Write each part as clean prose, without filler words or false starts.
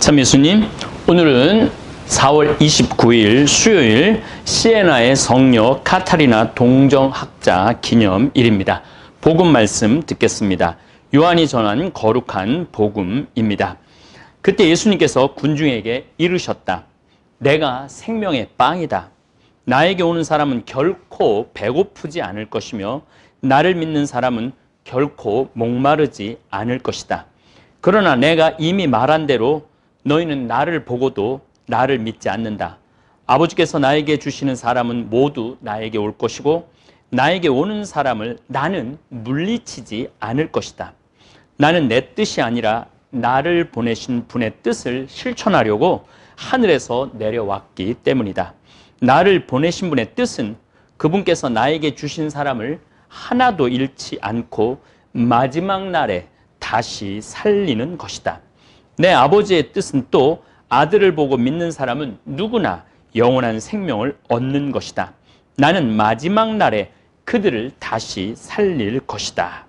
참 예수님, 오늘은 4월 29일 수요일 시에나의 성녀 카타리나 동정학자 기념일입니다. 복음 말씀 듣겠습니다. 요한이 전한 거룩한 복음입니다. 그때 예수님께서 군중에게 이르셨다. 내가 생명의 빵이다. 나에게 오는 사람은 결코 배고프지 않을 것이며 나를 믿는 사람은 결코 목마르지 않을 것이다. 그러나 내가 이미 말한 대로 너희는 나를 보고도 나를 믿지 않는다. 아버지께서 나에게 주시는 사람은 모두 나에게 올 것이고 나에게 오는 사람을 나는 물리치지 않을 것이다. 나는 내 뜻이 아니라 나를 보내신 분의 뜻을 실천하려고 하늘에서 내려왔기 때문이다. 나를 보내신 분의 뜻은 그분께서 나에게 주신 사람을 하나도 잃지 않고 마지막 날에 다시 살리는 것이다. 내 아버지의 뜻은 또 아들을 보고 믿는 사람은 누구나 영원한 생명을 얻는 것이다. 나는 마지막 날에 그들을 다시 살릴 것이다.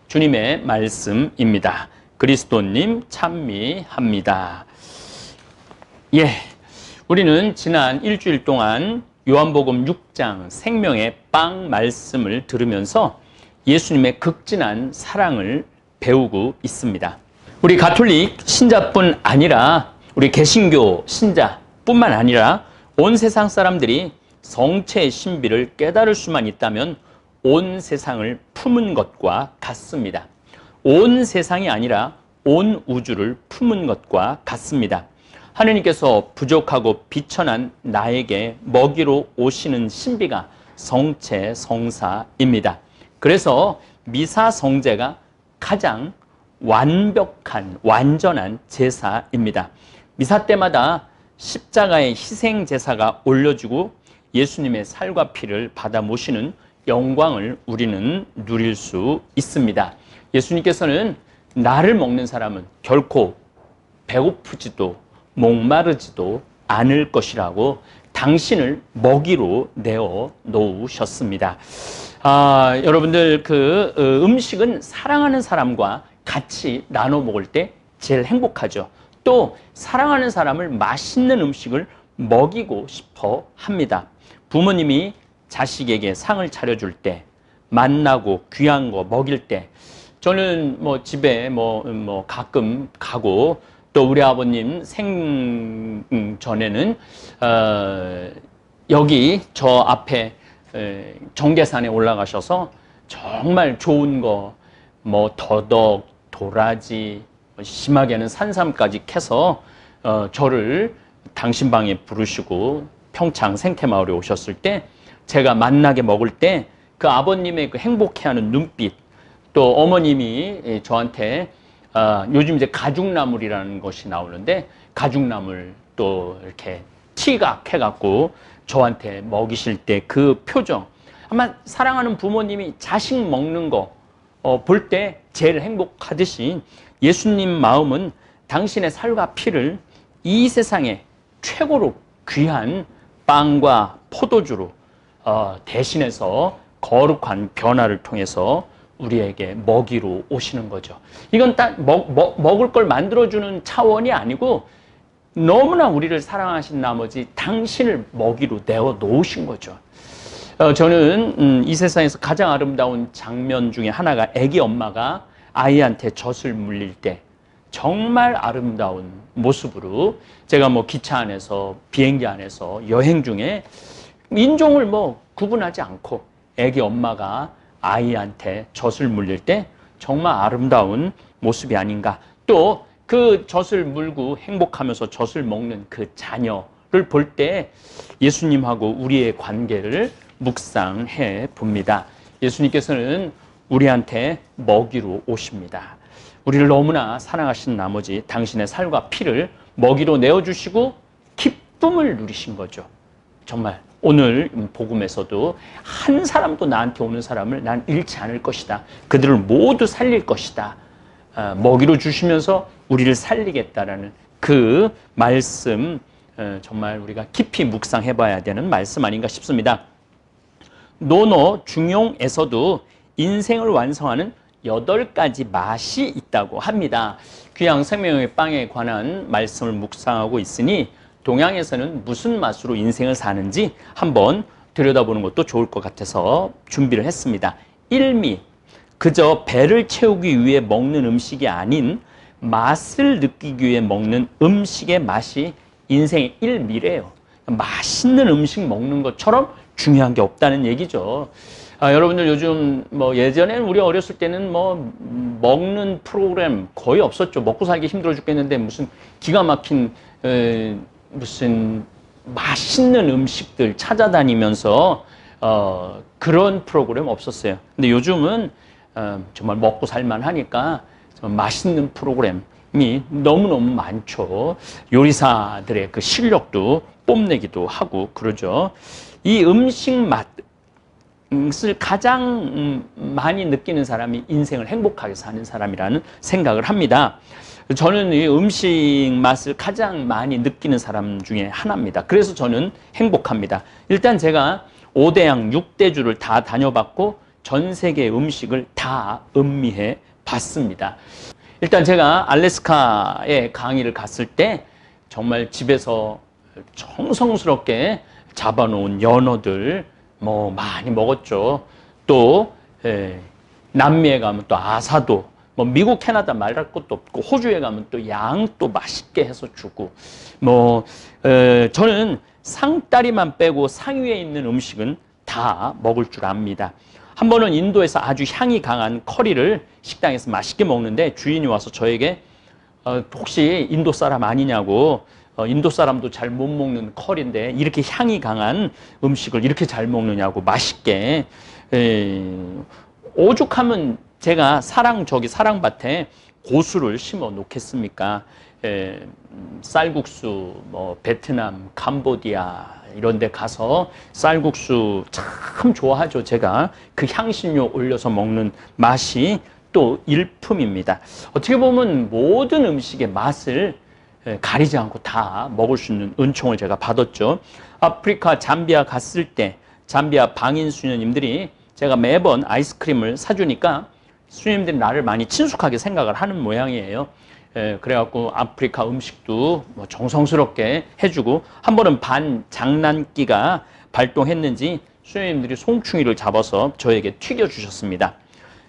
주님의 말씀입니다. 그리스도님 찬미합니다. 우리는 지난 일주일 동안 요한복음 6장 생명의 빵 말씀을 들으면서 예수님의 극진한 사랑을 배우고 있습니다. 우리 가톨릭 신자뿐 아니라 우리 개신교 신자뿐만 아니라 온 세상 사람들이 성체의 신비를 깨달을 수만 있다면 온 세상을 품은 것과 같습니다. 온 세상이 아니라 온 우주를 품은 것과 같습니다. 하느님께서 부족하고 비천한 나에게 먹이로 오시는 신비가 성체 성사입니다. 그래서 미사 성제가 가장 완벽한 완전한 제사입니다. 미사 때마다 십자가의 희생 제사가 올려지고 예수님의 살과 피를 받아 모시는 영광을 우리는 누릴 수 있습니다. 예수님께서는 나를 먹는 사람은 결코 배고프지도 목마르지도 않을 것이라고 당신을 먹이로 내어 놓으셨습니다. 여러분들 음식은 사랑하는 사람과 같이 나눠 먹을 때 제일 행복하죠. 또 사랑하는 사람을 맛있는 음식을 먹이고 싶어 합니다. 부모님이 자식에게 상을 차려줄 때, 만나고 귀한 거 먹일 때, 저는 집에 가끔 가고, 또 우리 아버님 생전에는 여기 저 앞에 정계산에 올라가셔서 정말 좋은 거, 더덕, 도라지, 심하게는 산삼까지 캐서 저를 당신 방에 부르시고 평창 생태마을에 오셨을 때 제가 만나게 먹을 때 그 아버님의 그 행복해하는 눈빛, 또 어머님이 저한테 요즘 이제 가죽나물이라는 것이 나오는데 가죽나물 또 이렇게 티각해갖고 저한테 먹이실 때 그 표정, 아마 사랑하는 부모님이 자식 먹는 거 볼 때 제일 행복하듯이 예수님 마음은 당신의 살과 피를 이 세상에 최고로 귀한 빵과 포도주로 대신해서 거룩한 변화를 통해서 우리에게 먹이로 오시는 거죠. 이건 딱 먹을 걸 만들어주는 차원이 아니고 너무나 우리를 사랑하신 나머지 당신을 먹이로 내어 놓으신 거죠. 저는 이 세상에서 가장 아름다운 장면 중에 하나가 아기 엄마가 아이한테 젖을 물릴 때 정말 아름다운 모습으로 제가 기차 안에서 비행기 안에서 여행 중에 인종을 구분하지 않고 아기 엄마가 아이한테 젖을 물릴 때 정말 아름다운 모습이 아닌가. 또 그 젖을 물고 행복하면서 젖을 먹는 그 자녀를 볼 때 예수님하고 우리의 관계를 묵상해 봅니다. 예수님께서는 우리한테 먹이로 오십니다. 우리를 너무나 사랑하신 나머지 당신의 살과 피를 먹이로 내어주시고 기쁨을 누리신 거죠. 정말 오늘 복음에서도 한 사람도 나한테 오는 사람을 난 잃지 않을 것이다. 그들을 모두 살릴 것이다. 먹이로 주시면서 우리를 살리겠다라는 그 말씀, 정말 우리가 깊이 묵상해 봐야 되는 말씀 아닌가 싶습니다. 노노 중용에서도 인생을 완성하는 8가지 맛이 있다고 합니다. 귀양 생명의 빵에 관한 말씀을 묵상하고 있으니 동양에서는 무슨 맛으로 인생을 사는지 한번 들여다보는 것도 좋을 것 같아서 준비를 했습니다. 1미, 그저 배를 채우기 위해 먹는 음식이 아닌 맛을 느끼기 위해 먹는 음식의 맛이 인생의 1미래예요. 맛있는 음식 먹는 것처럼 중요한 게 없다는 얘기죠. 여러분들 요즘 예전에는 우리 어렸을 때는 먹는 프로그램 거의 없었죠. 먹고 살기 힘들어 죽겠는데 무슨 기가 막힌 무슨 맛있는 음식들 찾아다니면서 그런 프로그램 없었어요. 근데 요즘은 정말 먹고 살만 하니까 맛있는 프로그램이 너무너무 많죠. 요리사들의 그 실력도 뽐내기도 하고 그러죠. 이 음식 맛을 가장 많이 느끼는 사람이 인생을 행복하게 사는 사람이라는 생각을 합니다. 저는 이 음식 맛을 가장 많이 느끼는 사람 중에 하나입니다. 그래서 저는 행복합니다. 일단 제가 5대양 6대주를 다 다녀봤고 전 세계 음식을 다 음미해 봤습니다. 일단 제가 알래스카에 강의를 갔을 때 정말 집에서 정성스럽게 잡아놓은 연어들 많이 먹었죠. 또 남미에 가면 또 아사도, 미국, 캐나다 말할 것도 없고 호주에 가면 또 양 또 맛있게 해서 주고 저는 상다리만 빼고 상위에 있는 음식은 다 먹을 줄 압니다. 한 번은 인도에서 아주 향이 강한 커리를 식당에서 맛있게 먹는데 주인이 와서 저에게 혹시 인도 사람 아니냐고, 인도 사람도 잘 못 먹는 커리인데 이렇게 향이 강한 음식을 이렇게 잘 먹느냐고 맛있게. 오죽하면 제가 사랑밭에 고수를 심어 놓겠습니까? 쌀국수, 베트남, 캄보디아 이런 데 가서 쌀국수 참 좋아하죠. 제가 그 향신료 올려서 먹는 맛이 또 일품입니다. 어떻게 보면 모든 음식의 맛을 가리지 않고 다 먹을 수 있는 은총을 제가 받았죠. 아프리카 잠비아 갔을 때 잠비아 방인 수녀님들이 제가 매번 아이스크림을 사주니까 수녀님들이 나를 많이 친숙하게 생각을 하는 모양이에요. 그래갖고 아프리카 음식도 정성스럽게 해주고, 한 번은 반 장난기가 발동했는지 수녀님들이 송충이를 잡아서 저에게 튀겨주셨습니다.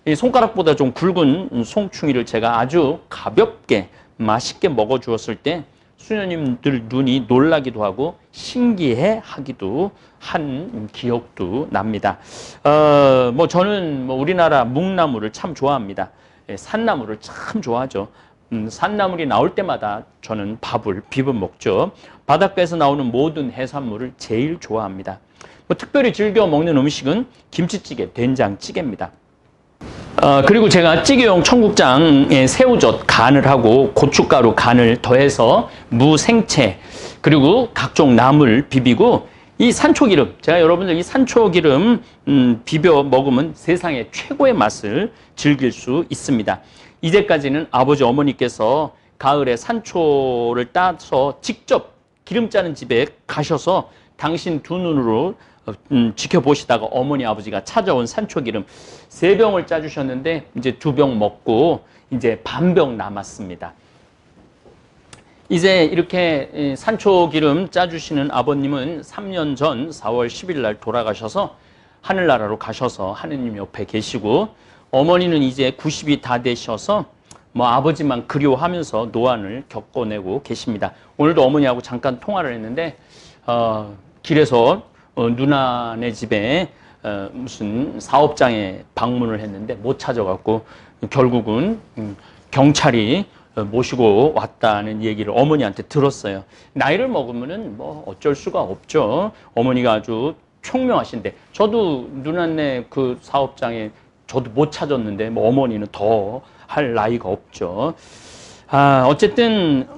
이 손가락보다 좀 굵은 송충이를 제가 아주 가볍게 맛있게 먹어주었을 때 수녀님들 눈이 놀라기도 하고 신기해 하기도 한 기억도 납니다. 저는 우리나라 묵나물을 참 좋아합니다. 산나물을 참 좋아하죠. 산나물이 나올 때마다 저는 밥을 비벼 먹죠. 바닷가에서 나오는 모든 해산물을 제일 좋아합니다. 특별히 즐겨 먹는 음식은 김치찌개, 된장찌개입니다. 그리고 제가 찌개용 청국장에 새우젓 간을 하고 고춧가루 간을 더해서 무, 생채 그리고 각종 나물 비비고, 이 산초기름, 제가 여러분들 이 산초기름 비벼 먹으면 세상의 최고의 맛을 즐길 수 있습니다. 이제까지는 아버지 어머니께서 가을에 산초를 따서 직접 기름 짜는 집에 가셔서 당신 두 눈으로 지켜보시다가 어머니 아버지가 찾아온 산초기름 3병을 짜주셨는데 이제 2병 먹고 이제 반병 남았습니다. 이제 이렇게 산초기름 짜주시는 아버님은 3년 전 4월 10일 날 돌아가셔서 하늘나라로 가셔서 하느님 옆에 계시고, 어머니는 이제 90이 다 되셔서 아버지만 그리워하면서 노안을 겪어내고 계십니다. 오늘도 어머니하고 잠깐 통화를 했는데 길에서 누나네 집에 무슨 사업장에 방문을 했는데 못 찾아갖고 결국은 경찰이 모시고 왔다는 얘기를 어머니한테 들었어요. 나이를 먹으면은 어쩔 수가 없죠. 어머니가 아주 총명하신데, 저도 누나네 그 사업장에 저도 못 찾았는데 어머니는 더 할 나이가 없죠. 어쨌든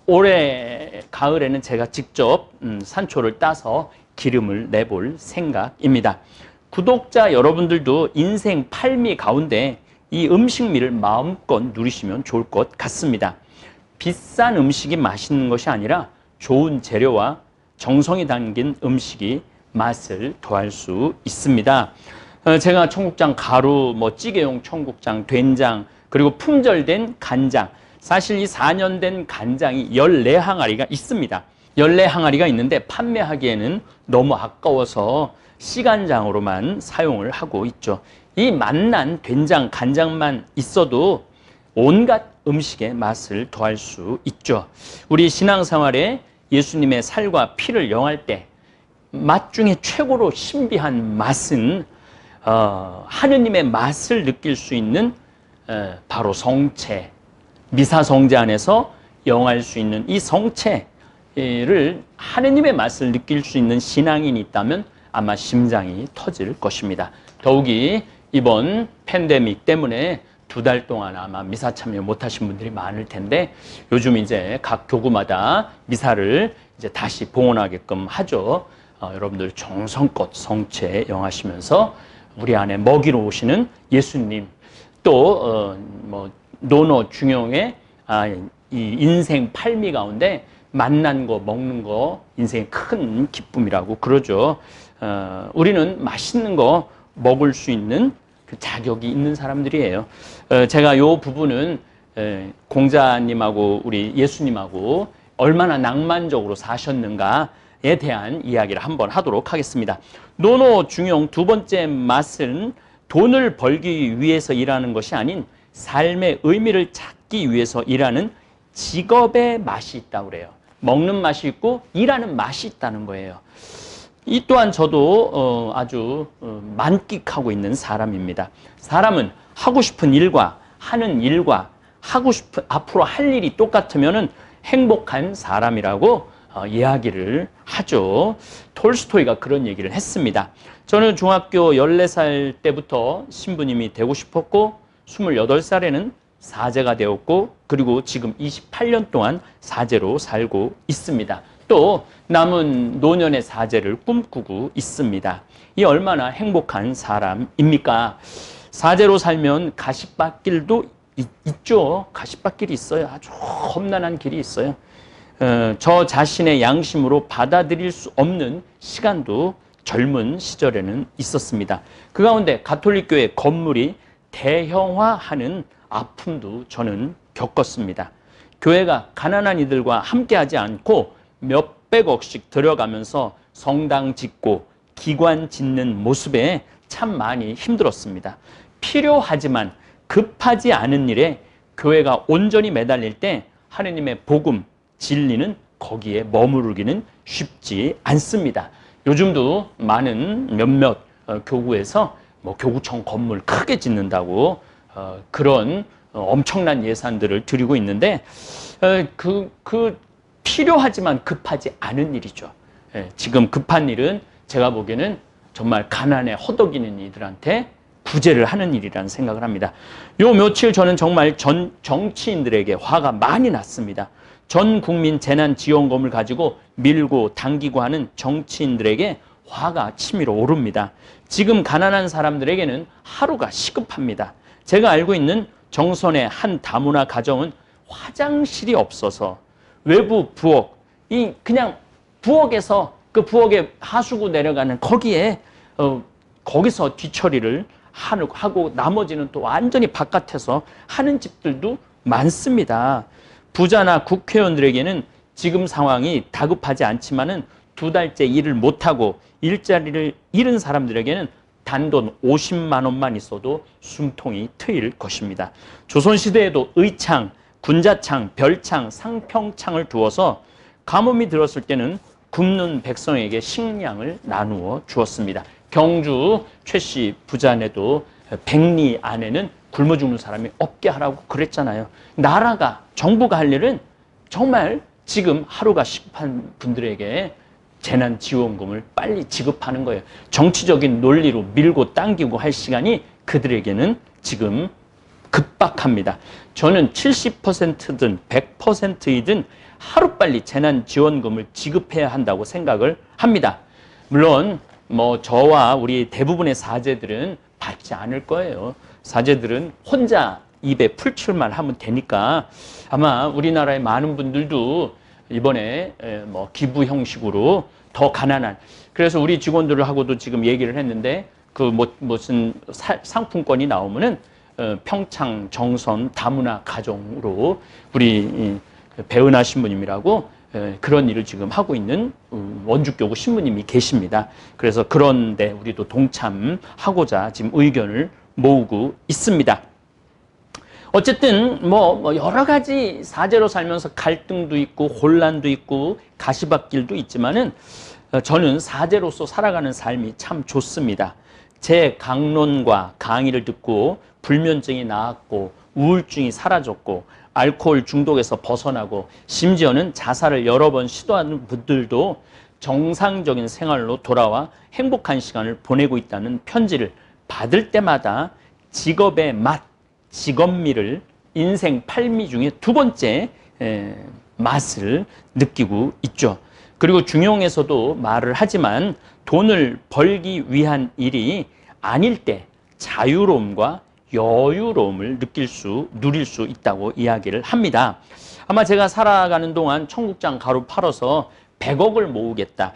올해 가을에는 제가 직접 산초를 따서 기름을 내볼 생각입니다. 구독자 여러분들도 인생 8미 가운데 이 음식미를 마음껏 누리시면 좋을 것 같습니다. 비싼 음식이 맛있는 것이 아니라 좋은 재료와 정성이 담긴 음식이 맛을 더할 수 있습니다. 제가 청국장 가루, 뭐 찌개용 청국장, 된장, 그리고 품절된 간장. 사실 이 4년 된 간장이 14항아리가 있습니다. 14항아리가 있는데 판매하기에는 너무 아까워서 시간장으로만 사용을 하고 있죠. 이 맛난 된장, 간장만 있어도 온갖 음식의 맛을 더할 수 있죠. 우리 신앙생활에 예수님의 살과 피를 영할 때 맛 중에 최고로 신비한 맛은 하느님의 맛을 느낄 수 있는 바로 성체, 미사성제 안에서 영할 수 있는 이 성체를 하느님의 맛을 느낄 수 있는 신앙인이 있다면 아마 심장이 터질 것입니다. 더욱이 이번 팬데믹 때문에 2달 동안 아마 미사 참여 못하신 분들이 많을 텐데 요즘 이제 각 교구마다 미사를 이제 다시 봉헌하게끔 하죠. 여러분들 정성껏 성체 영하시면서 우리 안에 먹이러 오시는 예수님, 또 뭐 노노 중용의 이 인생 팔미 가운데 만난 거 먹는 거 인생의 큰 기쁨이라고 그러죠. 우리는 맛있는 거 먹을 수 있는 그 자격이 있는 사람들이에요. 제가 이 부분은 공자님하고 우리 예수님하고 얼마나 낭만적으로 사셨는가에 대한 이야기를 한번 하도록 하겠습니다. 노노 중용 두 번째 맛은 돈을 벌기 위해서 일하는 것이 아닌 삶의 의미를 찾기 위해서 일하는 직업의 맛이 있다고 그래요. 먹는 맛이 있고 일하는 맛이 있다는 거예요. 이 또한 저도 아주 만끽하고 있는 사람입니다. 사람은 하고 싶은 일과 하는 일과 하고 싶은 앞으로 할 일이 똑같으면은 행복한 사람이라고 이야기를 하죠. 톨스토이가 그런 얘기를 했습니다. 저는 중학교 14살 때부터 신부님이 되고 싶었고 28살에는 사제가 되었고 그리고 지금 28년 동안 사제로 살고 있습니다. 또 남은 노년의 사제를 꿈꾸고 있습니다. 이 얼마나 행복한 사람입니까? 사제로 살면 가시밭길도 있죠. 가시밭길이 있어요. 아주 험난한 길이 있어요. 저 자신의 양심으로 받아들일 수 없는 시간도 젊은 시절에는 있었습니다. 그 가운데 가톨릭교회 건물이 대형화하는 아픔도 저는 겪었습니다. 교회가 가난한 이들과 함께하지 않고 몇백억씩 들여가면서 성당 짓고 기관 짓는 모습에 참 많이 힘들었습니다. 필요하지만 급하지 않은 일에 교회가 온전히 매달릴 때 하느님의 복음, 진리는 거기에 머무르기는 쉽지 않습니다. 요즘도 많은 몇몇 교구에서 뭐 교구청 건물 크게 짓는다고 그런 엄청난 예산들을 들이고 있는데 필요하지만 급하지 않은 일이죠. 지금 급한 일은 제가 보기에는 정말 가난에 허덕이는 이들한테 구제를 하는 일이라는 생각을 합니다. 요 며칠 저는 정말 정치인들에게 화가 많이 났습니다. 전 국민 재난지원금을 가지고 밀고 당기고 하는 정치인들에게 화가 치밀어 오릅니다. 지금 가난한 사람들에게는 하루가 시급합니다. 제가 알고 있는 정선의 한 다문화 가정은 화장실이 없어서 외부 부엌, 그냥 부엌에서 그 부엌에 하수구 내려가는 거기에 거기서 뒤처리를 하고 나머지는 또 완전히 바깥에서 하는 집들도 많습니다. 부자나 국회의원들에게는 지금 상황이 다급하지 않지만은 2달째 일을 못하고 일자리를 잃은 사람들에게는 단돈 50만 원만 있어도 숨통이 트일 것입니다. 조선시대에도 의창, 군자창, 별창, 상평창을 두어서 가뭄이 들었을 때는 굶는 백성에게 식량을 나누어 주었습니다. 경주 최씨 부자네도 백리 안에는 굶어 죽는 사람이 없게 하라고 그랬잖아요. 나라가, 정부가 할 일은 정말 지금 하루가 시급한 분들에게 재난지원금을 빨리 지급하는 거예요. 정치적인 논리로 밀고 당기고 할 시간이 그들에게는 지금 급박합니다. 저는 70%든 100%이든 하루빨리 재난지원금을 지급해야 한다고 생각을 합니다. 물론 뭐 저와 우리 대부분의 사제들은 받지 않을 거예요. 사제들은 혼자 입에 풀칠만 하면 되니까 아마 우리나라의 많은 분들도 이번에 뭐 기부 형식으로 더 가난한, 그래서 우리 직원들하고도 지금 얘기를 했는데 무슨 상품권이 나오면은 평창 정선 다문화 가정으로 우리 배은하 신부님이라고 그런 일을 지금 하고 있는 원주교구 신부님이 계십니다. 그래서 그런데 우리도 동참하고자 지금 의견을 모으고 있습니다. 어쨌든 뭐 여러 가지 사제로 살면서 갈등도 있고 혼란도 있고 가시밭길도 있지만은 저는 사제로서 살아가는 삶이 참 좋습니다. 제 강론과 강의를 듣고 불면증이 나았고 우울증이 사라졌고 알코올 중독에서 벗어나고 심지어는 자살을 여러 번 시도하는 분들도 정상적인 생활로 돌아와 행복한 시간을 보내고 있다는 편지를 받을 때마다 직업의 맛, 직업미를 인생 8미 중에 두 번째 맛을 느끼고 있죠. 그리고 중용에서도 말을 하지만 돈을 벌기 위한 일이 아닐 때 자유로움과 여유로움을 누릴 수 있다고 이야기를 합니다. 아마 제가 살아가는 동안 청국장 가루 팔아서 100억을 모으겠다.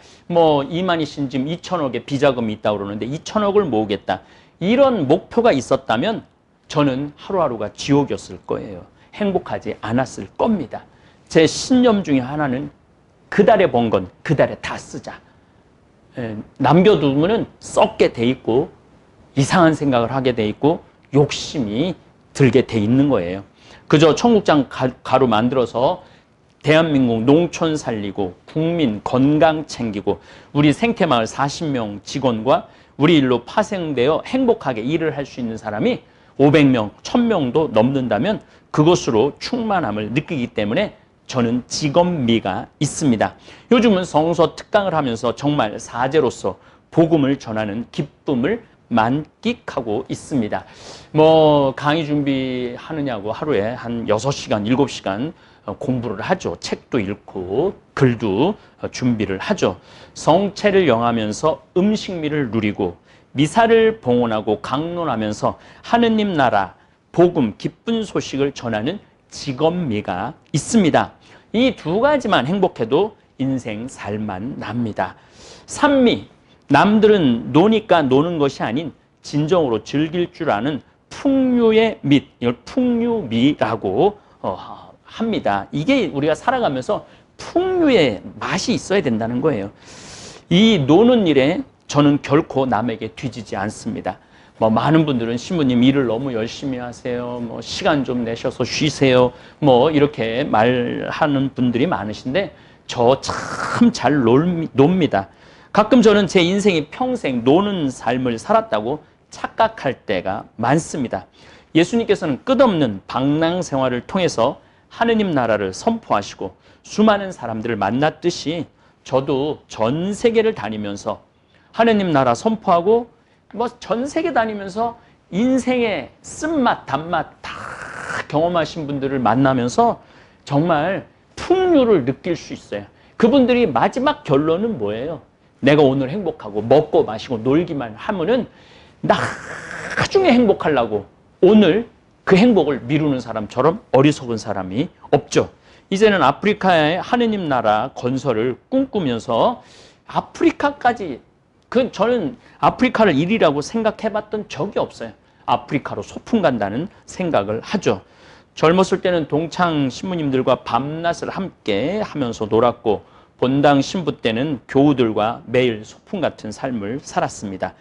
이만희 씨는 지금 2천억의 비자금이 있다고 그러는데 2천억을 모으겠다. 이런 목표가 있었다면 저는 하루하루가 지옥이었을 거예요. 행복하지 않았을 겁니다. 제 신념 중에 하나는 그달에 번 건 그달에 다 쓰자. 남겨두면 썩게 돼 있고 이상한 생각을 하게 돼 있고 욕심이 들게 돼 있는 거예요. 그저 청국장 가루 만들어서 대한민국 농촌 살리고 국민 건강 챙기고 우리 생태마을 40명 직원과 우리 일로 파생되어 행복하게 일을 할 수 있는 사람이 500명, 1000명도 넘는다면 그것으로 충만함을 느끼기 때문에 저는 직업미가 있습니다. 요즘은 성서 특강을 하면서 정말 사제로서 복음을 전하는 기쁨을 만끽하고 있습니다. 강의 준비하느냐고 하루에 한 6시간, 7시간 공부를 하죠. 책도 읽고 글도 준비를 하죠. 성체를 영하면서 음식미를 누리고 미사를 봉헌하고 강론하면서 하느님 나라, 복음, 기쁜 소식을 전하는 직업미가 있습니다. 이 두 가지만 행복해도 인생 살만 납니다. 산미, 남들은 노니까 노는 것이 아닌 진정으로 즐길 줄 아는 풍류의 미, 이걸 풍류미라고 합니다. 이게 우리가 살아가면서 풍류의 맛이 있어야 된다는 거예요. 이 노는 일에 저는 결코 남에게 뒤지지 않습니다. 많은 분들은 신부님 일을 너무 열심히 하세요. 시간 좀 내셔서 쉬세요. 이렇게 말하는 분들이 많으신데 저 참 잘 놉니다. 가끔 저는 제 인생이 평생 노는 삶을 살았다고 착각할 때가 많습니다. 예수님께서는 끝없는 방랑 생활을 통해서 하느님 나라를 선포하시고 수많은 사람들을 만났듯이 저도 전 세계를 다니면서 하느님 나라 선포하고 전 세계 다니면서 인생의 쓴맛, 단맛 다 경험하신 분들을 만나면서 정말 풍류를 느낄 수 있어요. 그분들이 마지막 결론은 뭐예요? 내가 오늘 행복하고 먹고 마시고 놀기만 하면은 나중에 행복하려고 오늘 그 행복을 미루는 사람처럼 어리석은 사람이 없죠. 이제는 아프리카의 하느님 나라 건설을 꿈꾸면서 아프리카까지 저는 아프리카를 일이라고 생각해봤던 적이 없어요. 아프리카로 소풍 간다는 생각을 하죠. 젊었을 때는 동창 신부님들과 밤낮을 함께 하면서 놀았고 본당 신부 때는 교우들과 매일 소풍 같은 삶을 살았습니다.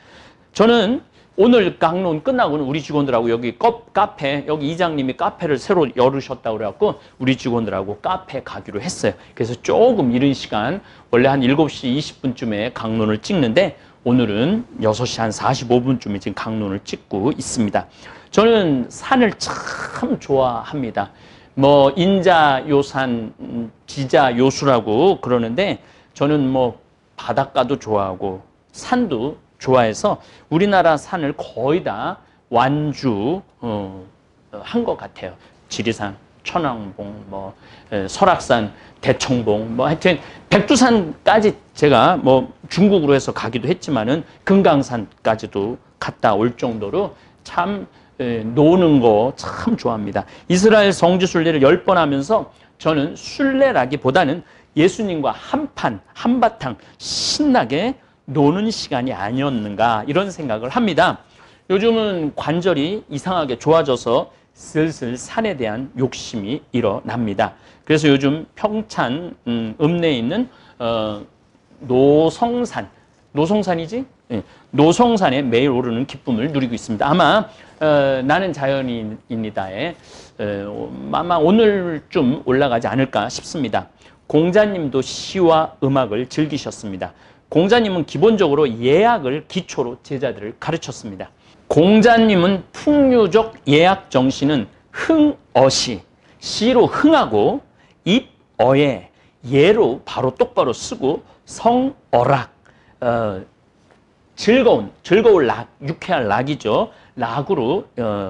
저는 오늘 강론 끝나고는 우리 직원들하고 여기 카페, 여기 이장님이 카페를 새로 열으셨다고 그래갖고 우리 직원들하고 카페 가기로 했어요. 그래서 조금 이른 시간, 원래 한 7시 20분쯤에 강론을 찍는데 오늘은 6시 한 45분쯤에 지금 강론을 찍고 있습니다. 저는 산을 참 좋아합니다. 인자요산, 지자요수라고 그러는데 저는 바닷가도 좋아하고 산도 좋아해서 우리나라 산을 거의 다 완주 한 것 같아요. 지리산, 천왕봉, 설악산, 대청봉, 하여튼 백두산까지 제가 중국으로 해서 가기도 했지만은 금강산까지도 갔다 올 정도로 참 노는 거 참 좋아합니다. 이스라엘 성지 순례를 10번 하면서 저는 순례라기보다는 예수님과 한바탕 신나게 노는 시간이 아니었는가 이런 생각을 합니다. 요즘은 관절이 이상하게 좋아져서 슬슬 산에 대한 욕심이 일어납니다. 그래서 요즘 평창 읍내에 있는 노성산이지? 네. 노성산에 매일 오르는 기쁨을 누리고 있습니다. 아마 나는 자연인이다에 아마 오늘쯤 올라가지 않을까 싶습니다. 공자님도 시와 음악을 즐기셨습니다. 공자님은 기본적으로 예학을 기초로 제자들을 가르쳤습니다. 공자님은 풍류적 예학 정신은 흥어시, 시로 흥하고 입어에 예로 바로 똑바로 쓰고 성어락, 즐거울 락, 유쾌할 락이죠. 락으로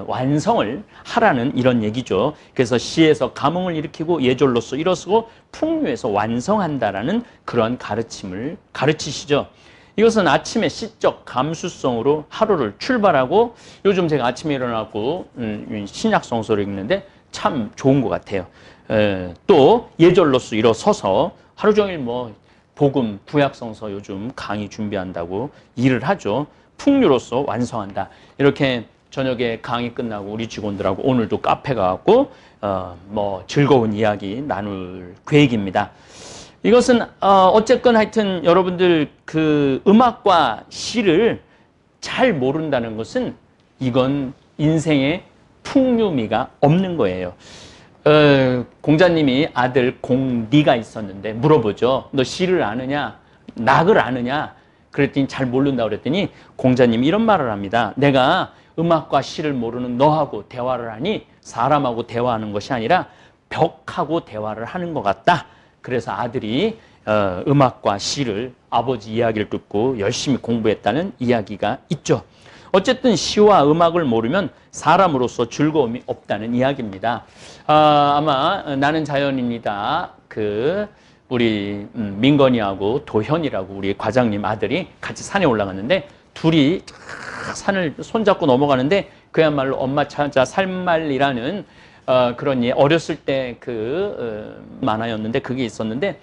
완성을 하라는 이런 얘기죠. 그래서 시에서 감흥을 일으키고 예절로서 일어서고 풍류에서 완성한다라는 그런 가르침을 가르치시죠. 이것은 아침에 시적 감수성으로 하루를 출발하고 요즘 제가 아침에 일어나고 신약 성서를 읽는데 참 좋은 것 같아요. 또 예절로서 일어서서 하루 종일 뭐 복음, 구약성서 요즘 강의 준비한다고 일을 하죠. 풍류로서 완성한다. 이렇게 저녁에 강의 끝나고 우리 직원들하고 오늘도 카페 가고 뭐 즐거운 이야기 나눌 계획입니다. 이것은 어쨌건 하여튼 여러분들 그 음악과 시를 잘 모른다는 것은 이건 인생에 풍류미가 없는 거예요. 공자님이 아들 공리가 있었는데 물어보죠. 너 시를 아느냐? 낙을 아느냐? 그랬더니 잘 모른다고 그랬더니 공자님이 이런 말을 합니다. 내가 음악과 시를 모르는 너하고 대화를 하니 사람하고 대화하는 것이 아니라 벽하고 대화를 하는 것 같다. 그래서 아들이 음악과 시를 아버지 이야기를 듣고 열심히 공부했다는 이야기가 있죠. 어쨌든 시와 음악을 모르면 사람으로서 즐거움이 없다는 이야기입니다. 아마 나는 자연인이다. 우리 민건이하고 도현이라고 우리 과장님 아들이 같이 산에 올라갔는데 둘이 산을 손잡고 넘어가는데 그야말로 엄마 찾아 살말이라는 그런 어렸을 때 만화였는데 그게 있었는데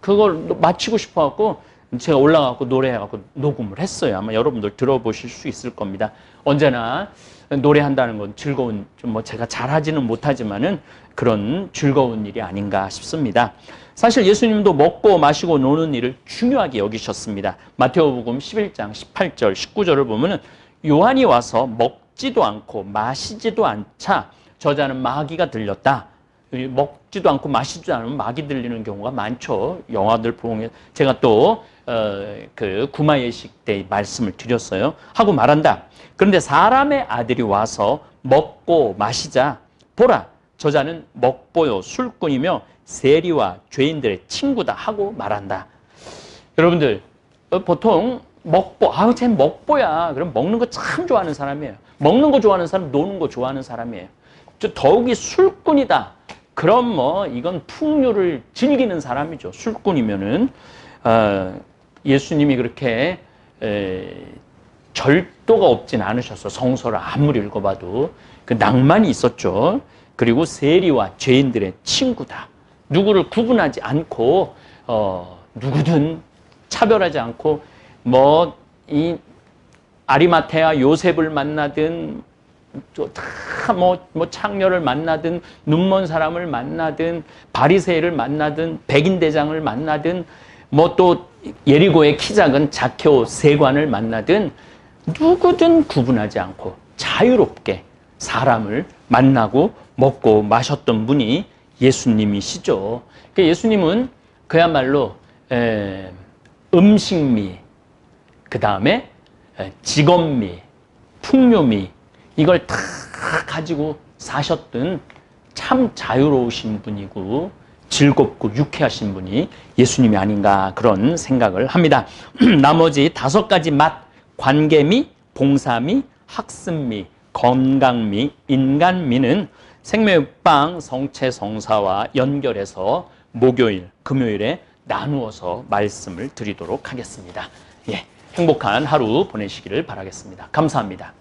그걸 마치고 싶어갖고 제가 올라가고 노래해갖고 녹음을 했어요. 아마 여러분들 들어보실 수 있을 겁니다. 언제나 노래한다는 건 즐거운, 좀 뭐 제가 잘하지는 못하지만은 그런 즐거운 일이 아닌가 싶습니다. 사실 예수님도 먹고 마시고 노는 일을 중요하게 여기셨습니다. 마태오복음 11장 18절 19절을 보면은 요한이 와서 먹지도 않고 마시지도 않자 저자는 마귀가 들렸다. 먹지도 않고 마시지도 않으면 마귀 들리는 경우가 많죠. 영화들 보면 제가 또 구마 예식 때 말씀을 드렸어요. 하고 말한다. 그런데 사람의 아들이 와서 먹고 마시자 보라 저자는 먹보요 술꾼이며 세리와 죄인들의 친구다 하고 말한다. 여러분들 보통 먹보 쟤 먹보야. 그럼 먹는 거 참 좋아하는 사람이에요. 먹는 거 좋아하는 사람 노는 거 좋아하는 사람이에요. 더욱이 술꾼이다. 그럼 뭐 이건 풍류를 즐기는 사람이죠. 술꾼이면은 예수님이 그렇게 절도가 없진 않으셔서 성서를 아무리 읽어봐도 그 낭만이 있었죠. 그리고 세리와 죄인들의 친구다. 누구를 구분하지 않고 누구든 차별하지 않고 뭐 이 아리마테아 요셉을 만나든 창녀를 만나든 눈먼 사람을 만나든 바리새인을 만나든 백인 대장을 만나든 뭐 또 예리고의 키 작은 자케오 세관을 만나든 누구든 구분하지 않고 자유롭게 사람을 만나고 먹고 마셨던 분이 예수님이시죠. 그러니까 예수님은 그야말로 음식미, 그 다음에 직업미, 풍요미 이걸 다 가지고 사셨던 참 자유로우신 분이고 즐겁고 유쾌하신 분이 예수님이 아닌가 그런 생각을 합니다. 나머지 5가지 맛, 관계미, 봉사미, 학습미, 건강미, 인간미는 생명빵 성체성사와 연결해서 목요일, 금요일에 나누어서 말씀을 드리도록 하겠습니다. 예, 행복한 하루 보내시기를 바라겠습니다. 감사합니다.